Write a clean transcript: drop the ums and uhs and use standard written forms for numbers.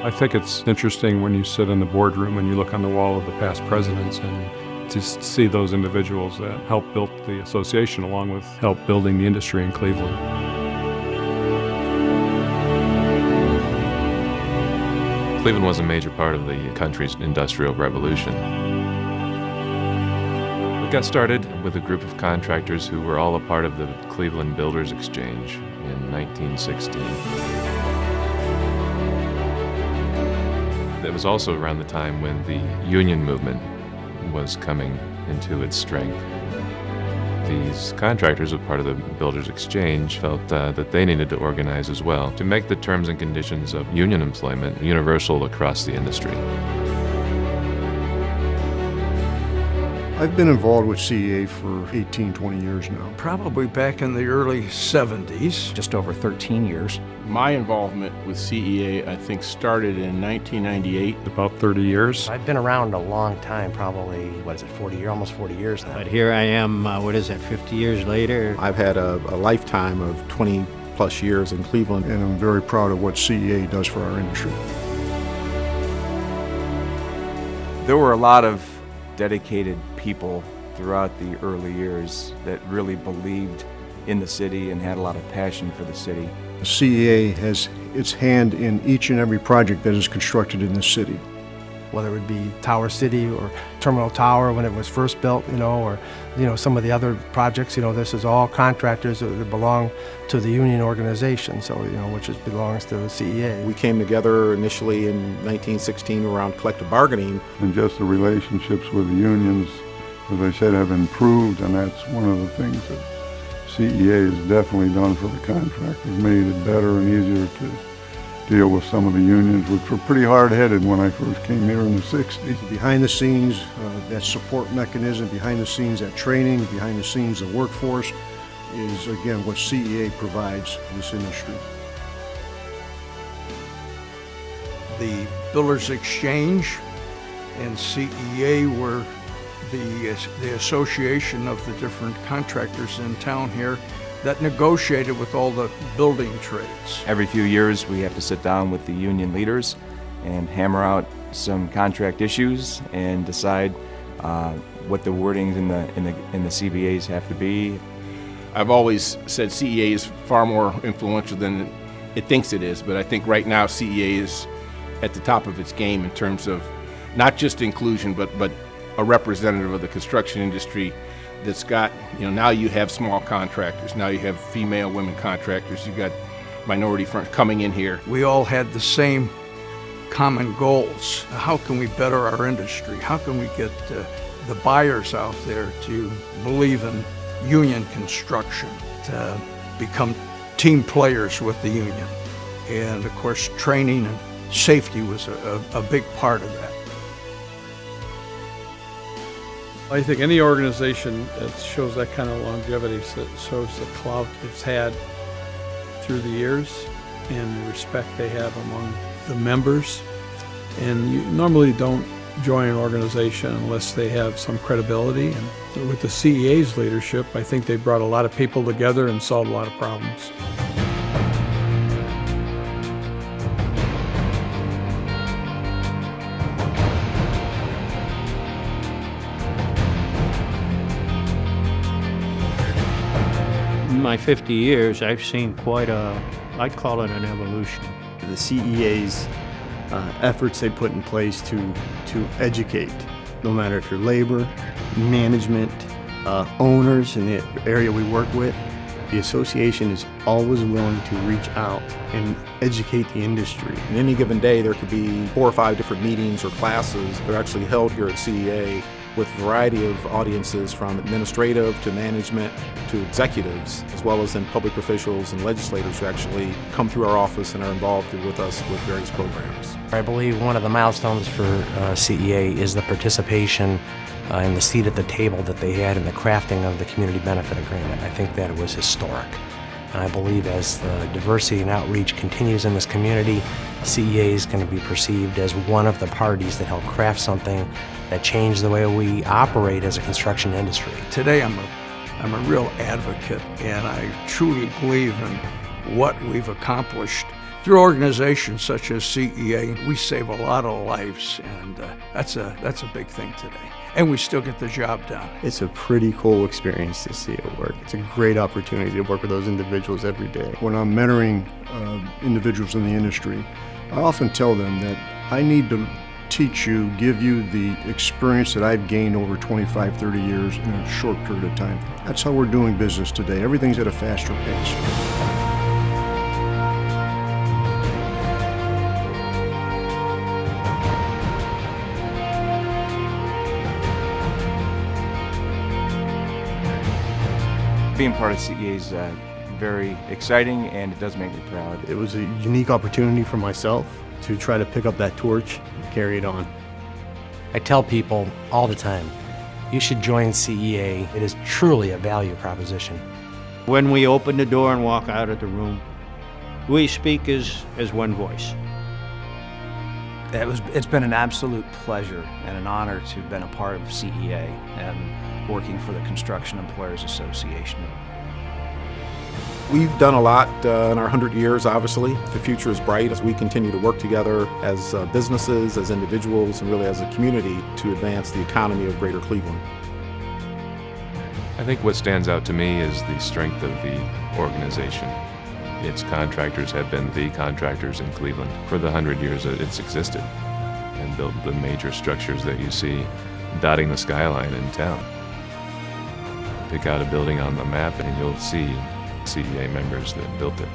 I think it's interesting when you sit in the boardroom and you look on the wall of the past presidents and to see those individuals that helped build the association along with help building the industry in Cleveland. Cleveland was a major part of the country's industrial revolution. It got started with a group of contractors who were all a part of the Cleveland Builders Exchange in 1916. It was also around the time when the union movement was coming into its strength. These contractors, as part of the Builders Exchange, felt that they needed to organize as well to make the terms and conditions of union employment universal across the industry. I've been involved with CEA for 18, 20 years now. Probably back in the early 70s. Just over 13 years. My involvement with CEA, I think, started in 1998. About 30 years. I've been around a long time, probably, almost 40 years now. But here I am, 50 years later. I've had a lifetime of 20 plus years in Cleveland. And I'm very proud of what CEA does for our industry. There were a lot of dedicated people throughout the early years that really believed in the city and had a lot of passion for the city. CEA has its hand in each and every project that is constructed in this city. Whether it would be Tower City or Terminal Tower when it was first built, or some of the other projects, this is all contractors that belong to the union organization, so which belongs to the CEA. We came together initially in 1916 around collective bargaining. And just the relationships with the unions, as I said, have improved, and that's one of the things that CEA has definitely done for the contractors, made it better and easier to deal with some of the unions, which were pretty hard-headed when I first came here in the 60s. Behind the scenes, that support mechanism, behind the scenes, that training, behind the scenes, the workforce is, again, what CEA provides this industry. The Builders Exchange and CEA were the association of the different contractors in town here that negotiated with all the building trades. Every few years we have to sit down with the union leaders and hammer out some contract issues and decide what the wordings in the CBAs have to be. I've always said CEA is far more influential than it thinks it is, but I think right now CEA is at the top of its game in terms of not just inclusion, but a representative of the construction industry that's got, now you have small contractors, now you have female, women contractors, you've got minority firms coming in here. We all had the same common goals. How can we better our industry? How can we get the buyers out there to believe in union construction, to become team players with the union? And of course, training and safety was a big part of that. I think any organization that shows that kind of longevity shows the clout it's had through the years and the respect they have among the members. And you normally don't join an organization unless they have some credibility. And with the CEA's leadership, I think they brought a lot of people together and solved a lot of problems. In my 50 years, I've seen I'd call it an evolution. The CEA's efforts they put in place to educate, no matter if you're labor, management, owners in the area we work with, the association is always willing to reach out and educate the industry. On any given day, there could be 4 or 5 different meetings or classes that are actually held here at CEA with a variety of audiences from administrative to management to executives, as well as then public officials and legislators who actually come through our office and are involved with us with various programs. I believe one of the milestones for CEA is the participation and the seat at the table that they had in the crafting of the community benefit agreement. I think that it was historic. And I believe as the diversity and outreach continues in this community, CEA is going to be perceived as one of the parties that helped craft something that changed the way we operate as a construction industry. Today I'm a real advocate, and I truly believe in what we've accomplished Through organizations such as CEA, we save a lot of lives, and that's a big thing today. And we still get the job done. It's a pretty cool experience to see it work. It's a great opportunity to work with those individuals every day. When I'm mentoring individuals in the industry, I often tell them that I need to teach you, give you the experience that I've gained over 25, 30 years in a short period of time. That's how we're doing business today. Everything's at a faster pace. Being part of CEA is very exciting, and it does make me proud. It was a unique opportunity for myself to try to pick up that torch and carry it on. I tell people all the time, you should join CEA. It is truly a value proposition. When we open the door and walk out of the room, we speak as one voice. It's been an absolute pleasure and an honor to have been a part of CEA and working for the Construction Employers Association. We've done a lot in our 100 years, obviously. The future is bright as we continue to work together as businesses, as individuals, and really as a community to advance the economy of Greater Cleveland. I think what stands out to me is the strength of the organization. Its contractors have been the contractors in Cleveland for the 100 years that it's existed and built the major structures that you see dotting the skyline in town. Pick out a building on the map and you'll see CEA members that built it.